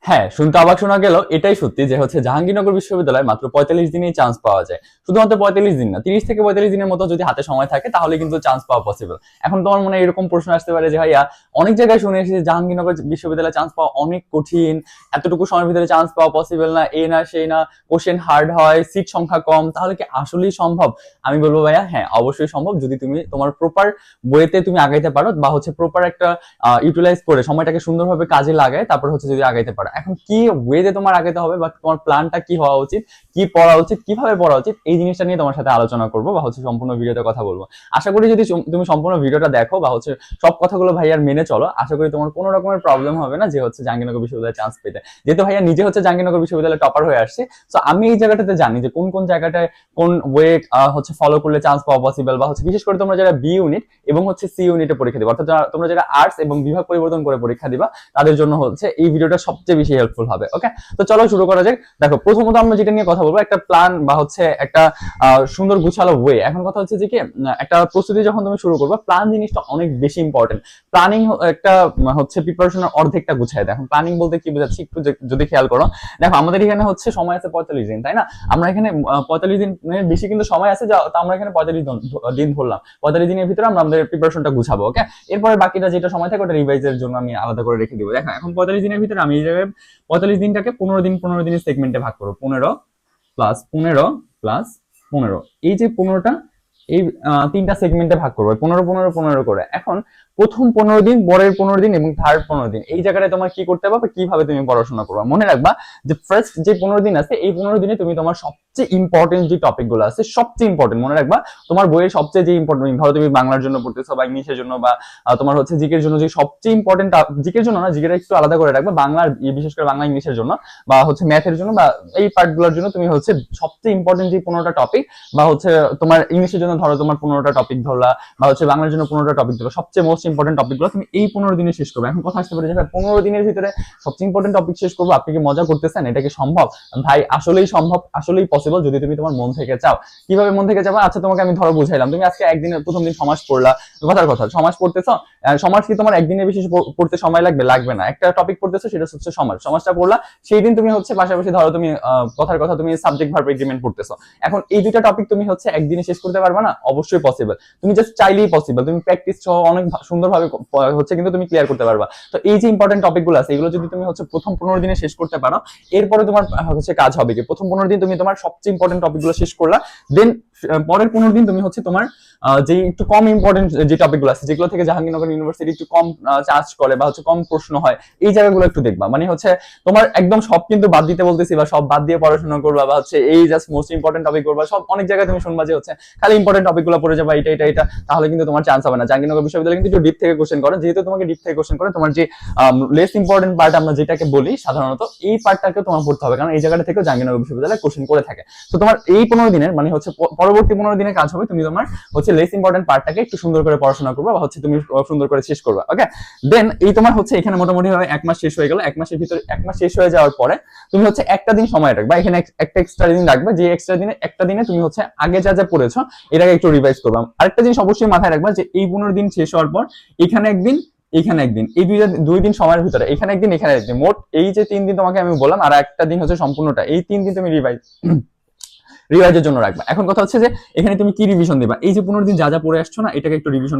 হ্যাঁ, শুনতে অবাক শোনা গেলেও এটাই সত্যি যে জাহাঙ্গীরনগর বিশ্ববিদ্যালয়ে মাত্র ৪৫ দিনেই চান্স পাওয়া যায়। শুধুমাত্র ৪৫ দিন না, ৩০ থেকে ৪৫ দিনের মতো যদি হাতে সময় থাকে তাহলে কিন্তু চান্স পাওয়া পসিবল। এখন তোমার মনে এরকম প্রশ্ন আসতে পারে যে ভাইয়া, অনেক জায়গায় শুনে এসেছি জাহাঙ্গীরনগর বিশ্ববিদ্যালয়ে চান্স পাওয়া অনেক কঠিন, এতটুকু সময়ের ভিতরে চান্স পাওয়া পসিবল না, এই না সেই না, কোশ্চেন হার্ড হয়, সিট সংখ্যা কম, তাহলে কি আসলেই সম্ভব? আমি বলবো ভাইয়া হ্যাঁ, অবশ্যই সম্ভব যদি তুমি তোমার প্রপার ওয়েতে তুমি আগাইতে পারো, বা প্রপার একটা ইউটিলাইজ করে সময়টাকে সুন্দরভাবে কাজে লাগায় তারপর যদি আগাইতে পারো। এখন কি ওয়েতে তোমার আগাইতে হবে বা তোমার প্ল্যানটা কি হওয়া উচিত, কি পড়া উচিত, কিভাবে পড়া উচিত, এই জিনিসটা নিয়ে তোমার সাথে আলোচনা করবো বা সম্পূর্ণ ভিডিওতে কথা বলবো। আশা করি যদি তুমি সম্পূর্ণ ভিডিওটা দেখো বা সব কথাগুলো ভাইয়ার মেনে চলো, আশা করি তোমার কোনো রকমের প্রবলেম হবে না যে জাহাঙ্গীরনগর বিশ্ববিদ্যালয়ে চান্স পেতে। যেহেতু ভাইয়া নিজে জাহাঙ্গীরনগর বিশ্ববিদ্যালয়ে টপার হয়ে আসছে, তো আমি এই জায়গাটাতে জানি যে কোন কোন জায়গাটায় কোন ওয়ে ফলো করলে চান্স পাওয়া পসিবল, বা বিশেষ করে তোমরা যারা বি ইউনিট এবং সি ইউনিটে পরীক্ষা দিবা, অর্থাৎ তোমরা যারা আর্টস এবং বিভাগ পরিবর্তন করে পরীক্ষা দিবা, তাদের জন্য এই ভিডিওটা সবচেয়ে বেশি হেল্পফুল হবে। ওকে, তো চলো শুরু করা যাক। দেখো, প্রথমত আমরা যেটা নিয়ে কথা বলবো, একটা প্ল্যান বা একটা সুন্দর গুছালো ওয়ে। এখন কথা হচ্ছে যে কি, একটা প্রস্তুতি যখন তুমি শুরু করবে, প্ল্যান জিনিসটা অনেক বেশি ইম্পর্টেন্ট। প্ল্যানিং একটা প্রিপারেশনের অর্ধেকটা গুছায় দেয়। এখন প্ল্যানিং বলতে কি বোঝাচ্ছি একটু যদি খেয়াল করো, দেখো আমাদের এখানে সময় আছে ৪৫ দিন, তাই না? আমরা এখানে ৪৫ দিনের বেশি কিন্তু সময় আছে, তা আমরা এখানে ৪৫ দিন ধরলাম। ৪৫ দিনের ভিতরে আমরা আমাদের প্রিপারেশনটা গুছাবো। ওকে, এরপরে বাকিটা যেটা সময় থাকে ওটা রিভাইজের জন্য আমি আলাদা করে রেখে দিব। দেখো, এখন ৪৫ দিনের ভিতরে আমি এই জায়গায় ৪৫ দিনটাকে ১৫ দিনের সেগমেন্টে ভাগ করবো। ১৫ প্লাস ১৫ প্লাস ১৫, এই যে ১৫টা, এই তিনটা সেগমেন্টে ভাগ করবো ১৫ ১৫ ১৫ করে। এখন প্রথম ১৫ দিন, পরের ১৫ দিন এবং থার্ড ১৫ দিন, এই জায়গায় তোমার কি করতে হবে, কিভাবে তুমি পড়াশোনা করবা। মনে রাখবা যে ফার্স্ট যে ১৫ দিন আছে, এই ১৫ দিনে তুমি তোমার সবচেয়ে ইম্পর্টেন্ট যে টপিক গুলো আছে, সবচেয়ে ইম্পর্টেন্ট মনে রাখবা, তোমার বইয়ের সবচেয়ে যে ইম্পর্টেন্ট, ধরো তুমি বাংলার জন্য পড়তেছো বা ইংলিশের জন্য বা তোমার জিকের জন্য যে সবচেয়ে ইম্পর্টেন্ট, জিকের জন্য না, জিকের একটু আলাদা করে রাখবা, বাংলার বিশেষ করে বাংলা ইংলিশের জন্য বা ম্যাথের জন্য বা এই পার্টগুলোর জন্য তুমি সবচেয়ে ইম্পর্টেন্ট যে ১৫টা টপিক, বা তোমার ইংলিশের জন্য ধরো তোমার ১৫টা টপিক ধরলা, বা বাংলার জন্য ১৫টা টপিক ধরো, সবচেয়ে মোস্ট ইম্পর্টেন্ট টপিকগুলো তুমি এই ১৫ দিনে শেষ করবে। এখন কথা আসতে পারে যে ১৫ দিনের ভিতরে সবচেয়ে ইম্পর্টেন্ট টপিক শেষ করবো, আপনি কি মজা করতেছেন? এটা কি সম্ভব? ভাই, আসলেই সম্ভব, আসলেই পসিবল যদি তুমি তোমার মন থেকে চাও। কিভাবে মন থেকে চাও? আচ্ছা, তোমাকে আমি ধরো বুঝাইলাম, তুমি আজকে একদিনের প্রথম দিন সমাজ পড়লা, কথার কথা সমাজ পড়তেছো, সমাজ কি তোমার একদিনের বেশি পড়তে সময় লাগবে? লাগবে না। একটা টপিক পড়তেছো, সেটা হচ্ছে সমাজটা পড়লা, সেই দিন তুমি পাশাপাশি ধরো তুমি কথার কথা তুমি সাবজেক্ট ভার্ব এগ্রিমেন্ট পড়তেছো। এখন এই দুইটা টপিক তুমি একদিনে শেষ করতে পারবে না? অবশ্যই পসিবল, তুমি জাস্ট চাইলেই পসিবল, তুমি প্র্যাকটিস সহ অনেক সুন্দরভাবে কিন্তু তুমি ক্লিয়ার করতে পারবা। তো এই যে ইম্পর্টেন্ট টপিকগুলো আছে, এগুলো যদি তুমি প্রথম ১৫ দিনে শেষ করতে পারো, এরপরে তোমার কাজ হবে কি, প্রথম ১৫ দিন তুমি তোমার সবচেয়ে ইম্পর্টেন্ট টপিকগুলো শেষ করলা, দেন পরের ১৫ দিন তুমি তোমার যে একটু কম ইম্পর্টেন্ট যে টপিকগুলো আছে, যেগুলো থেকে জাহাঙ্গীরনগর ইউনিভার্সিটি একটু কম চার্জ করে বা কম প্রশ্ন হয়, এই জায়গাগুলো একটু দেখবা। মানে তোমার একদম সব কিন্তু বাদ দিতে বলতেছি বা সব বাদ দিয়ে পড়াশোনা করবা, বা এই জাস্ট মোস্ট ইম্পর্টেন্ট টপিক করবা। সব অনেক জায়গায় তুমি শুনবা যে খালি ইম্পর্টেন্ট টপিকগুলো পড়ে যাবা, এটা, তাহলে কিন্তু তোমার চান্স হবে না। জাহাঙ্গীরনগর বিশ্ববিদ্যালয় কিন্তু একটু ডিপ থেকে কোশ্চেন করে, যেহেতু তোমাকে ডিপ থেকে কোশ্চেন করে, তোমার যে লেস ইম্পর্টেন্ট পার্ট আমরা যেটাকে বলি সাধারণত, এই পার্টটাকে তোমার পড়তে হবে, কারণ এই জায়গাটা থেকে জাহাঙ্গীরনগর বিশ্ববিদ্যালয় কোশ্চেন করে থাকে। তো তোমার এই ১৫ দিনের মানে পরবর্তী ১৫ দিনের কাজ হবে, তুমি তোমার লেস ইম্পর্টেন্ট পার্টটাকে একটু সুন্দর করে পড়াশোনা করবা, বা তুমি সুন্দর করে শেষ করবা। ওকে, দেন এই তোমার এখানে মোটামুটি ভাবে ১ মাস শেষ হয়ে গেল। ১ মাসের ভিতরে ১ মাস শেষ হয়ে যাওয়ার পরে তুমি একটা দিন সময় রাখবা, এখানে একটা এক্সট্রা দিন রাখবা, যে এক্সট্রা দিনে একটা দিনে তুমি আগে যা যা পড়েছো এটাকে একটু রিভাইজ করবা। আরেকটা জিনিস অবশ্যই মাথায় রাখবা যে এই ১৫ দিন শেষ হওয়ার পর এখানে একদিন, এখানে একদিন, এই দুই দিন সময়ের ভিতরে এখানে একদিন, এখানে একদিন, মোট এই যে ৩ দিন তোমাকে আমি বললাম, আর একটা দিন সম্পূর্ণটা, এই ৩ দিন তুমি রিভাইজের জন্য রাখবা। এখন কথা হচ্ছে যে এখানে তুমি কি রিভিশন দিবা, এই যে ১৫ দিন যা যা পড়ে আসছো না, এটাকে একটু রিভিশন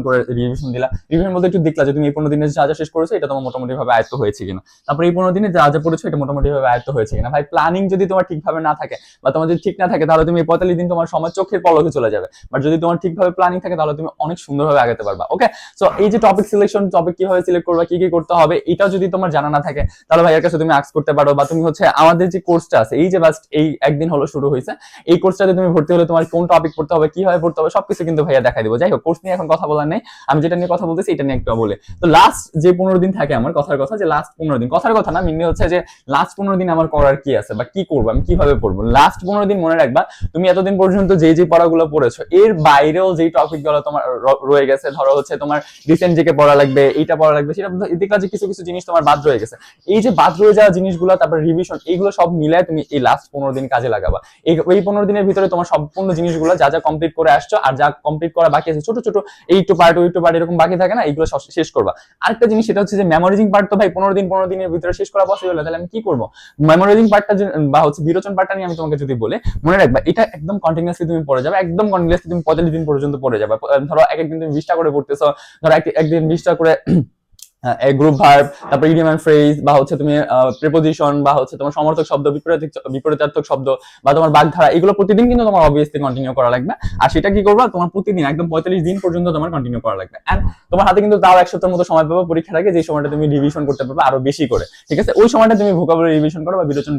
দিলা। রিভিশন বলতে একটু দেখলা যে তুমি এই ১৫ দিনে যা যা শেষ করেছো এটা তোমার মোটামুটি ভাবে আয়ত্ত হয়েছে কিনা, তারপর এই ১৫ দিনে যা যা পড়েছো এটা মোটামুটি ভাবে আয়ত্ত হয়েছে কিনা। ভাই, প্ল্যানিং যদি তোমার ঠিকভাবে না থাকে বা তোমার যদি ঠিক না থাকে, তাহলে তুমি এই ৪৫ দিন তোমার সময় চোখের পলকে চলে যাবে। বাট যদি তোমার ঠিকভাবে প্ল্যানিং থাকে, তাহলে তুমি অনেক সুন্দরভাবে আগাতে পারবা। ওকে, সো এই যে টপিক সিলেকশন, টপিক কিভাবে সিলেক্ট করবা, কি কি করতে হবে, এটা যদি তোমার জানা না থাকে, তাহলে ভাইয়ের কাছে তুমি আস্ক করতে পারো, বা তুমি আমাদের যে কোর্সটা আছে, এই যে লাস্ট এই একদিন হলো শুরু হয়েছে, এই কোর্সটাতে তুমি ভর্তি হলে তোমার কোন টপিক পড়তে হবে, কিভাবে পড়তে হবে, সবকিছু কিন্তু ভাইয়া দেখাই দিব। যাই হোক, কোর্স নিয়ে এখন কথা বলার নেই, আমি যেটা নিয়ে কথা বলতেছি এটা নিয়ে একটু বলে। তো লাস্ট যে ১৫ দিন থাকে আমার, কথার কথা যে লাস্ট ১৫ দিন, কথার কথা না, মিনিং যে লাস্ট ১৫ দিন আমার করার কি আছে বা কি করবো, আমি কিভাবে পড়বো। লাস্ট ১৫ দিন মনে রাখবা, তুমি এতদিন পর্যন্ত যে পড়াগুলো পড়েছো, এর বাইরেও যে টপিক গুলো তোমার রয়ে গেছে, ধরো তোমার রিসেন্ট জিকে পড়া লাগবে, এইটা পড়া লাগবে, সেটা দেখলা যে কিছু কিছু জিনিস তোমার বাদ রয়ে গেছে। এই যে বাদ রয়ে যাওয়া জিনিসগুলো, তারপর রিভিশন, এইগুলো সব মিলায় তুমি এই লাস্ট ১৫ দিন কাজে লাগাবা। এই ১৫ দিনের ভিতরে তোমার সম্পূর্ণ জিনিসগুলো যা যা কমপ্লিট করে আসছো আর যা কমপ্লিট করা বাকি আছে ছোট ছোট এই টু পার্ট ওই টু পার্ট এরকম বাকি থাকে না, এগুলো শেষ করবা। আরেকটা জিনিস সেটা হচ্ছে যে মেমোরাইজিং পার্ট তো ভাই 15 দিনের ভিতরে শেষ করা পসিবল না, তাহলে আমি কি করবো? মেমোরাইজিং পার্টটা বা হচ্ছে বিরোচন পার্টটা নিয়ে আমি তোমাকে যদি বলি, মনে রাখবা এটা একদম কন্টিনিউয়াসলি তুমি পড়ে যাবে, একদম কন্টিনিউয়াসলি তুমি 45 দিন পর্যন্ত পড়ে যাবে। ধরো এক একদিন তুমি 20টা করে পড়তেছো, ধরো একদিন 20টা করে গ্রুপ ভার্ব, তারপর ইডিয়াম এন্ড ফ্রেজ, বা হচ্ছে তুমি প্রিপোজিশন, বা হচ্ছে তোমার সমর্থক শব্দ, বিপরীতার্থক শব্দ, বা তোমার বাগধারা, এগুলো প্রতিদিন কিন্তু তোমার অবভিয়াসলি কন্টিনিউ করা লাগবে। আর সেটা কি করবা, তোমার প্রতিদিন একদম 45 দিন পর্যন্ত তোমার কন্টিনিউ করা লাগবে। এন্ড তোমার হাতে কিন্তু তাও 1 সপ্তাহের মতো সময় পাবে পরীক্ষার আগে, যে সময়টা তুমি রিভিশন করতে পারবে আরো বেশি করে, ঠিক আছে? ওই সময়টা তুমি ভোকাবুলারি রিভিশন করো বা বিরোচন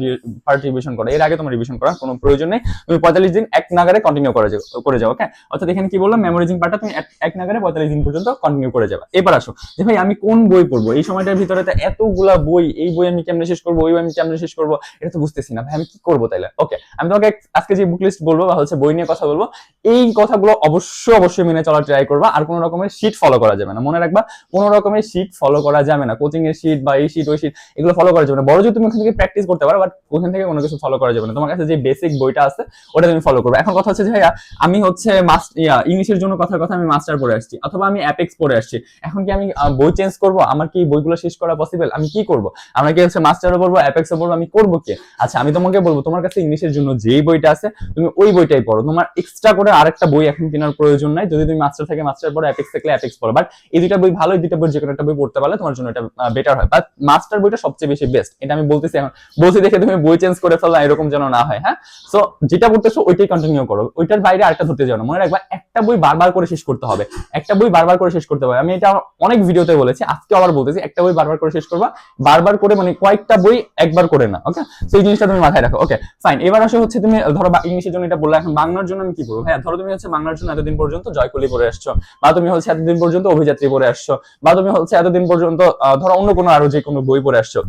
পার্ট রিভিশন করো, এর আগে তোমার রিভিশন করার কোনো প্রয়োজন নেই। তুমি 45 দিন এক নাগারে কন্টিনিউ করে যাও, ওকে? অর্থাৎ এখানে কি বললাম, মেমোরাইজিং পার্টটা তুমি এক নাগারে 45 দিন পর্যন্ত কন্টিনিউ করে যাবে। এবার আসো যে ভাই আমি কোন বই পড়বো এই সময়টা ভিতরে, তো এতগুলা বই, এই বই আমি কেমনে শেষ করবো, ওই বই আমি কেমনে শেষ করবো, এটা তো বুঝতেছি না ভাই, আমি কি করবো তাইলে? ওকে, আমি তোমাকে আজকে যে বুক লিস্ট বলবো বা হচ্ছে বই নিয়ে কথা বলবো, এই কথাগুলো অবশ্যই মেনে চলার ট্রাই করবা। আর কোনো রকমের শীট ফলো করা যাবে না, মনে রাখবা, কোনো রকমের শীট ফলো করা যাবে না। কোচিং এর শীট বা এই শীট ওই শীট এগুলো ফলো করা যাবে না। বড় যে তুমি ওখান থেকে প্র্যাকটিস করতে পারো, বাট ওখান থেকে কোনো কিছু ফলো করা যাবে না। তোমার কাছে যে বেসিক বইটা আছে ওটা তুমি ফলো করবে। এখন কথা হচ্ছে যে ভাইয়া আমি হচ্ছে ইংলিশের জন্য কথা আমি মাস্টার পড়ে আসছি, অথবা আমি অ্যাপেক্স পড়ে আসছি, এখন কি আমি বই চেঞ্জ করবো? আমার কি বইগুলো শেষ করা পসিবল? আমি কি করব? আমরা কি হচ্ছে মাস্টারও পড়বো, অ্যাপেক্সও পড়বো, আমি করবো কি? আচ্ছা, আমি তোমাকে বলবো, তোমার কাছে ইংলিশের জন্য যেই বইটা আছে তুমি ওই বইটাই পড়ো, তোমার এক্সট্রা করে আরেকটা বই এখন কেনার প্রয়োজন নাই। যদি তুমি মাস্টার থেকে মাস্টার পড়ো, অ্যাপেক্স থাকলে অ্যাপেক্স পড়ো, বাট এই দুইটা বই ভালো, এই দুইটা বই যে কোনো একটা বই পড়তে পারলে তোমার জন্য এটা বেটার হয়। বাট মাস্টার বইটা সবচেয়ে বেশি বেস্ট, এটা আমি বলতেছি। এখন বলছি দেখে তুমি বই চেঞ্জ করে ফেললা এরকম যেন না হয়, হ্যাঁ? সো যেটা পড়তেছো ওইটাই কন্টিনিউ করো, ওইটার বাইরে আরেকটা ধরতে যাও না। মনে রাখবা, একটা বই বারবার করে শেষ করতে হবে, একটা বই বারবার করে শেষ করতে হবে। আমি এটা অনেক ভিডিওতে বলেছি, আজকে আবার বলতেছি, একটা বই বারবার করে শেষ করবা, বারবার করে, মানে কয়েকটা বই একবার করে না, ওকে? তো এই জিনিসটা তুমি মাথায় রাখো, ওকে ফাইন। এবার আসে হচ্ছে তুমি ধরো ইংলিশের জন্য এটা বললে, এখন বাংলার জন্য আমি কি করবো? হ্যাঁ, ধরো তুমি হচ্ছে বাংলার জন্য এতদিন পর্যন্ত জয়কলি পড়ে আসছো, বা তুমি হচ্ছে এতদিন পর্যন্ত অভিযাত্রী পড়ে আসছো, বা তুমি হচ্ছে এতদিন পর্যন্ত ধরো অন্য কোনো আরো যে কোনো বই পড়ে আসছো,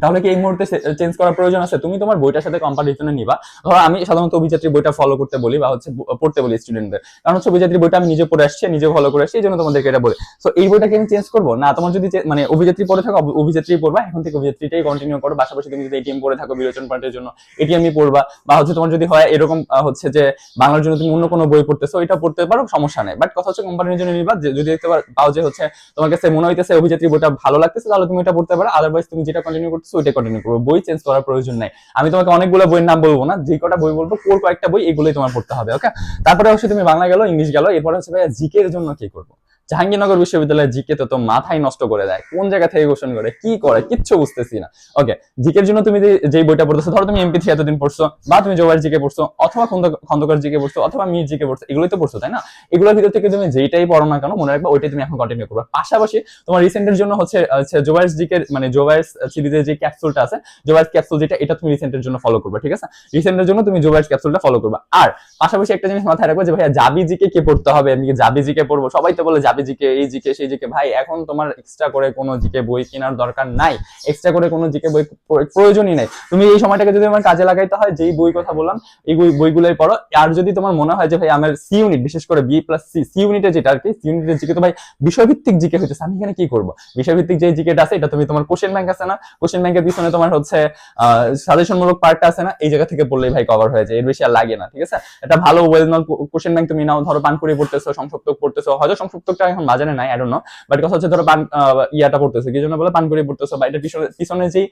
তাহলে কি এই মুহূর্তে চেঞ্জ করার প্রয়োজন আছে? তুমি তোমার বইটার সাথে কম্পারিজনে নিবা। ধরো আমি সাধারণত অভিযাত্রী বইটা ফলো করতে বলি বা হচ্ছে পড়তে বলি স্টুডেন্টদের, কারণ হচ্ছে অভিযাত্রী বইটা আমি নিজে পড়ে আসছি, নিজে ফলো করে আসছি, এই জন্য তোমাদেরকে এটা বলি। সো এই বইটাকে আমি চেঞ্জ করবো না? তোমার যদি মানে অভিযাত্রী পড়ে থাকো, অভিযাত্রী পড়বা, এখন থেকে অভিযাত্রীটাই কন্টিনিউ করো। পাশাপাশি তুমি যদি এটিএম পড়ে থাকো বিরোচন পার্টের জন্য, এটিএমই পড়বা। বা হচ্ছে তোমার যদি হয় এরকম হচ্ছে যে বাংলার জন্য তুমি অন্য কোনো বই পড়তেছো, এটা পড়তে পারো, সমস্যা নেই। বাট কথা হচ্ছে কোম্পানির জন্য নিবা, যদি দেখতে পাও যে হচ্ছে তোমার কাছে মনে হইতেছে অভিযাত্রী বইটা ভালো লাগতেছে, তাহলে তুমি এটা পড়তে পারো। আদারওয়াইজ তুমি যেটা কন্টিনিউ করতেছো ওইটা কন্টিনিউ করবে, বই চেঞ্জ করার প্রয়োজন নাই। আমি তোমাকে অনেকগুলো বইয়ের নাম বলবো না, যে কটা বই বলবো কোর কয়েকটা বই, এগুলোই তোমার পড়তে হবে, ওকে? তারপরে অবশ্যই তুমি বাংলা গেল, ইংলিশ গেল, এরপরে হচ্ছে ভাইয়া জিকে এর জন্য কি করবো? জাহাঙ্গীরনগর বিশ্ববিদ্যালয়ের জিকে তো মাথায় নষ্ট করে দেয়, কোন জায়গা থেকে কোশ্চেন করে কি করে কিচ্ছু বুঝতেছি না। ওকে, জিকের জন্য তুমি যে বইটা পড়তেছো, ধরো তুমি এমপি 3 এতদিন পড়ছো, বা তুমি জোবাইর জিকে পড়ছো, অথবা খন্দকার জিকে পড়ছো, অথবা মির জিকে পড়ছো, এগুলোই তো পড়ছো, তাই না? এগুলোর ভিতর থেকে তুমি যেইটাই পড়ো না কেন, মনে রাখবা ওইটাই তুমি এখন কন্টিনিউ করবে। পাশাপাশি তোমার রিসেন্টের জন্য হচ্ছে জোবাইর জিকে, মানে জোবাইর সিরিজের যে ক্যাপসুলটা আছে, জোবাইর ক্যাপসুল যেটা, এটা তুমি রিসেন্টের জন্য ফলো করবে, ঠিক আছে? রিসেন্টের জন্য তুমি জোবাইর ক্যাপসুলটা ফলো করবে। আর পাশাপাশি একটা জিনিস মাথায় রাখবে যে ভাইয়া জাবি জিকে কে পড়তে হবে, আমি কি জাবি জিকে পড়বো? সবাই তো বলে জাবি জিকে, এই জিকে সেই জিকে। ভাই এখন তোমার এক্সট্রা করে কোনো জিকে বই কেনার দরকার নাই, এক্সট্রা করে কোনো জিকে বই প্রয়োজনই নাই। তুমি এই সময়টাকে যদি আমার কাজে লাগাইতে হয়, যেই বই কথা বললাম এই বইগুলোই পড়ো। আর যদি তোমার মনে হয় যে ভাই আমার সি ইউনিট, বিশেষ করে বি+সি ইউনিটে যেটা আর কি, সি ইউনিটের জিকে তো ভাই বিষয়ভিত্তিক জিকে হইতেছে, আমি এখানে কি করবো? বিষয়ভিত্তিক যে জিকেটা আছে, এটা তুমি তোমার কোশ্চেন ব্যাংক আছে না, কোশ্চেন ব্যাংকের পিছনে তোমার হচ্ছে সাজেশনমূলক পার্টটা আছে না, এই জায়গা থেকে পড়লেই ভাই কভার হয়ে যায়, এর বেশি আর লাগে না, ঠিক আছে? এটা ভালো ওয়েল নন কোশ্চেন ব্যাংক তুমি নাও। ধরো পানপুরি পড়তেছো, সংসপ্তক পড়তেছো, হয়তো সংসপ্তকটা এখন বাজারে নাই, আই ডোন্ট নো, বাট কথা হচ্ছে ধরো ইয়াটা পড়তেছে, কি জন্য বলে পানপুরি পড়তেছো, বা এটা পিছনে যে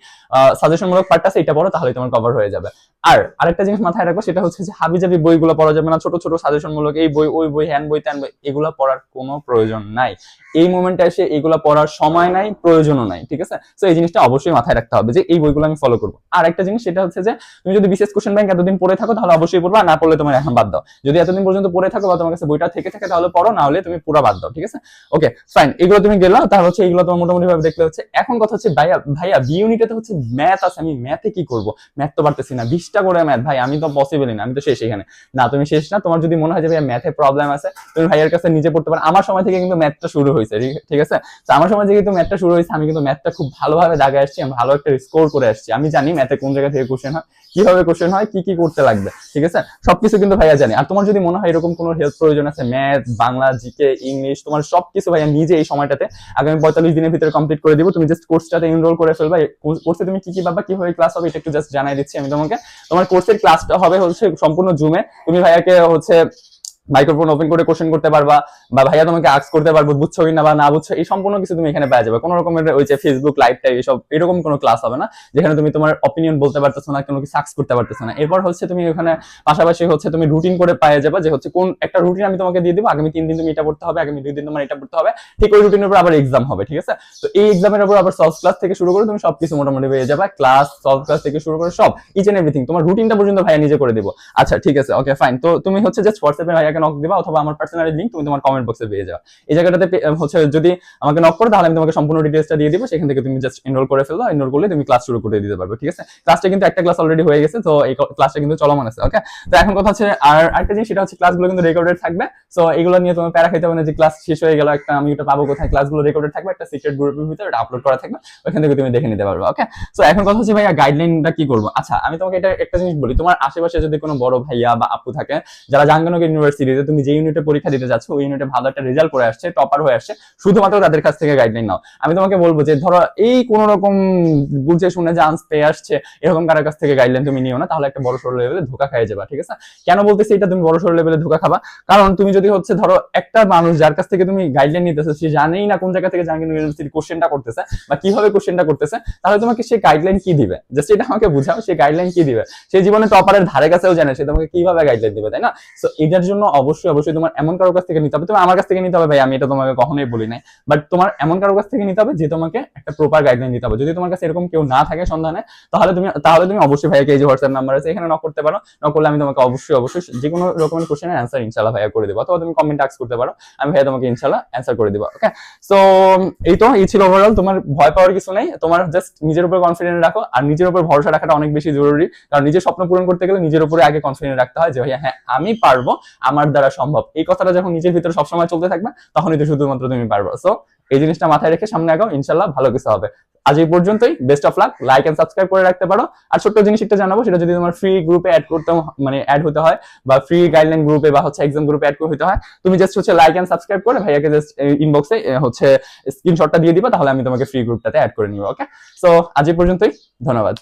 সাজেশনমূলক পার্টটা আছে এটা পড়ো, তাহলে তোমার কভার হয়ে যাবে। আর আরেকটা জিনিস মাথায় রাখবো, সেটা হচ্ছে যে হাবিজাবি বইগুলো পড়া যাবে না, ছোট ছোট সাজেশনমূলক এই বই ওই বই, হ্যান বই ত্যান বই, এগুলো পড়ার কোনো প্রয়োজন নাই। এই মোমেন্টে এসে এগুলো পড়ার সময় নাই, প্রয়োজনও নাই, ঠিক আছে? তো এই জিনিসটা অবশ্যই মাথায় রাখতে হবে যে এই বইগুলো আমি ফলো করবো। আর একটা জিনিস সেটা হচ্ছে যে তুমি যদি বিশেষ কোশ্চেন ব্যাংক এতদিন পড়ে থাকো, তাহলে অবশ্যই পড়বা, না পড়লে তোমার এখন বাদ দাও। যদি এতদিন পর্যন্ত পড়ে থাকো বা তোমার কাছে বইটা থেকে থাকে, তাহলে পড়ো, না হলে তুমি পুরো বাদ দাও, ঠিক আছে? ওকে ফাইন, এগুলো তুমি গেলাম, তাহলে হচ্ছে এগুলো তোমার মোটামুটি ভাবে দেখলে হচ্ছে। এখন কথা হচ্ছে ভাইয়া বি ইউনিটে তো হচ্ছে ম্যাথ আছে, আমি ম্যাথে কি করবো? ম্যাথ তো পারতেছি না, 20টা করে ম্যাথ, ভাই আমি তো পসিবলই না, আমি তো শেষ এখানে। না, তুমি শেষ না, তোমার যদি মনে হয় যে ভাইয়া ম্যাথে প্রবলেম আছে, তুমি ভাইয়ের কাছে নিজে পড়তে পারো। আমার সময় থেকে কিন্তু ম্যাথটা শুরু হয়েছে, ঠিক আছে? তো আমার সময় থেকে কিন্তু ম্যাথটা শুরু হয়েছে, আমি কিন্তু ম্যাথটা খুব ভালোভাবে দাগে আসছি, আমি ভালো একটা স্কোর করে আসছি। আমি জানি ম্যাথে কোন জায়গা থেকে কোশ্চেন হয়, কিভাবে কোশ্চেন হয়, কি কি করতে লাগবে, ঠিক আছে? সবকিছু কিন্তু ভাইয়া জানি। আর তোমার যদি মনে হয় এরকম কোনো হেল্প প্রয়োজন আছে, ম্যাথ, বাংলা, জিকে, ইংলিশ, তোমার সবকিছু ভাইয়া নিজে এই সময়টাতে আগামী 45 দিনের ভিতরে কমপ্লিট করে দিব। তুমি জাস্ট কোর্সটাতে এনরোল করে ফেলবা। কোর্সে তুমি কি কি পাবা, কিভাবে ক্লাস হবে, এটা একটু জাস্ট জানাই দিচ্ছি আমি তোমাকে। তোমার কোর্সের ক্লাসটা হবে হচ্ছে সম্পূর্ণ জুমে। তুমি ভাইয়াকে হচ্ছে মাইক্রোফোন ওপেন করে কোশ্চেন করতে পারবা, বা ভাইয়া তোমাকে আস্ক করতে পারবো, বুঝছো কি না বা না বুঝছো, এই সম্পূর্ণ কিছু তুমি এখানে পেয়ে যাবে। কোনো রকমের ওই যে ফেসবুক লাইভটা এইসব এরকম কোনো ক্লাস হবে না, যেখানে তুমি তোমার অপিনিয়ন বলতে পারতেছো না, কোনো কিছু আস্ক করতে পারতেছো না। এরপর হচ্ছে তুমি ওখানে পাশাপাশি হচ্ছে তুমি রুটিন করে পেয়ে যাবে, যে হচ্ছে কোন একটা রুটিন আমি তোমাকে দিয়ে দিব, আগামী 3 দিন তুমি এটা পড়তে হবে, আগামী 2 দিন তোমার এটা পড়তে হবে, ঠিক ওই রুটিনের উপর আবার এক্সাম হবে, ঠিক আছে? তো এই এক্সামের উপর আবার সলভ ক্লাস থেকে শুরু করে তুমি সবকিছু মোটামুটি পেয়ে যাবে, ক্লাস সলভ ক্লাস থেকে শুরু করে সব ইচ এন্ড এভরিথিং, তোমার রুটিনটা পর্যন্ত ভাইয়া নিজে করে দিব। আচ্ছা ঠিক আছে, ওকে ফাইন। তো তুমি হচ্ছে জাস্ট হোয়াটসঅ্যাপে ভাইয়াকে নক দিবা, অথবা আমার পার্সোনাল লিংক তুমি তোমার কমেন্ট বক্সে পেয়ে যাও। এই জায়গাটাতে হচ্ছে যদি আমাকে নক করো, তাহলে আমি তোমাকে সম্পূর্ণ ডিটেইলসটা দিয়ে দিব, সেখান থেকে তুমি জাস্ট এনরোল করে ফেলবা। এনরোল করলে তুমি ক্লাস শুরু করে দিতে পারবে, ঠিক আছে? ক্লাসটা কিন্তু একটা ক্লাস অলরেডি হয়ে গেছে, তো এই ক্লাসটা কিন্তু চলমান আছে, ওকে? তো এখন কথা হচ্ছে আর একটা জিনিস, সেটা হচ্ছে ক্লাসগুলো কিন্তু রেকর্ডেড থাকবে। সো এগুলো নিয়ে তোমার প্যারা খাইতে হবে না যে ক্লাস শেষ হয়ে গেল, একটা আমি এটা পাবো কোথায়? ক্লাসগুলো রেকর্ডেড থাকবে, একটা সিক্রেট গ্রুপের ভিতরে এটা আপলোড করা থাকবে, ওখান থেকে তুমি দেখে নিতে পারবে, ওকে? সো এখন কথা হচ্ছে ভাইয়া গাইডলাইনটা কি করবো। আচ্ছা আমি তোমাকে এটা একটা জিনিস বলি, তোমার আশেপাশে যদি কোনো বড় ভাইয়া বা আপু থাকে যারা জাহাঙ্গীরনগর ইউনিভার্সিটিতে তুমি যে ইউনিটে পরীক্ষা দিতে যাচ্ছ ওই ইউনিটে ভালো একটা রেজাল্ট করে আসছে, টপার হয়ে আসছে, শুধুমাত্র তাদের কাছ থেকে গাইডলাইন নাও। আমি তোমাকে বলবো যে ধরো এই কোন রকম বুঝে শুনে চান্স পেয়ে আসছে এরকম কারোর কাছ থেকে গাইডলাইন তুমি নিও না, তাহলে একটা বড় সড়ো লেভেলে ধোকা খেয়ে যাবা, ঠিক আছে? কেন বলতেছি এটা তুমি বড় সড়ো লেভেলে ধোকা খাবা? কারণ তুমি যদি হচ্ছে ধরো একটা মানুষ যার কাছ থেকে তুমি গাইডলাইন নিতেছো সে জানেই না কোন জায়গা থেকে জাহাঙ্গীরনগর ইউনিভার্সিটি কোশ্চেনটা করতেছে বা কিভাবে কোশ্চেনটা করতেছে, তাহলে তোমাকে সে গাইডলাইন কি দিবে? জাস্ট এটা আমাকে বুঝাও, সে গাইডলাইন কি দিবে? সে জীবনে টপারের ধারে কাছেও জানে, সে তোমাকে কিভাবে গাইডলাইন দিবে, তাই না? সো এটার জন্য অবশ্যই অবশ্যই তোমার এমন কারোর কাছ থেকে নিতে হবে। তুমি আমার কাছ থেকে নিতে হবে ভাই, আমি এটা তোমাকে কখনোই বলি নাই, বাট তোমার এমন কারোর কাছ থেকে নিতে হবে যে তোমাকে একটা প্রপার গাইডলাইন দিতে হবে। যদি তোমার কাছে এরকম কেউ না থাকে সন্ধানে, তাহলে তুমি অবশ্যই ভাইয়াকে এই যে হোয়াটসঅ্যাপ নাম্বার আছে এখানে নক করতে পারো। নক করলে আমি তোমাকে অবশ্যই যে কোনো রকমের কোশ্চেনের অ্যান্সার ইনশাআল্লাহ ভাইয়া করে দেবো, অথবা তুমি কমেন্ট আস্ক করতে পারো, আমি ভাইয়া তোমাকে ইনশাআল্লাহ অ্যান্সার করে দেবো, ওকে? সো এই ছিল ওভারঅল। তোমার ভয় পাওয়ার কিছু নেই, তোমার জাস্ট নিজের উপর কনফিডেন্ট রাখো, আর নিজের উপর ভরসা রাখাটা অনেক বেশি জরুরি। কারণ নিজের স্বপ্ন পূরণ করতে গেলে নিজের উপরে আগে কনফিডেন্ট রাখতে হয় যে ভাইয়া হ্যাঁ আমি পারবো, আমার দ্বারা সম্ভব। এই কথাটা যখন নিজের ভিতরে সবসময় চলতে থাকবে তখনই তো শুধুমাত্র তুমি পারবো। সো এই জিনিসটা মাথায় রেখে সামনে আগাও, ইনশাআল্লাহ ভালো কিছু হবে। আজ এই পর্যন্তই, best of luck. Like and subscribe করে রাখতে পারো। আর ছোট্ট জিনিস একটা জানাবো, সেটা যদি তোমার ফ্রি গ্রুপে অ্যাড হতে হয় বা ফ্রি গাইডলাইন গ্রুপে বা হচ্ছে এক্সাম গ্রুপে অ্যাড হতে হয়, তুমি জাস্ট হচ্ছে লাইক এন্ড সাবস্ক্রাইব করে ভাইয়াকে জাস্ট ইনবক্সে হচ্ছে স্ক্রিনশটটা দিয়ে দিবা, তাহলে আমি তোমাকে ফ্রি গ্রুপটাতে অ্যাড করে নিব, ওকে? সো আজ এই পর্যন্তই, ধন্যবাদ।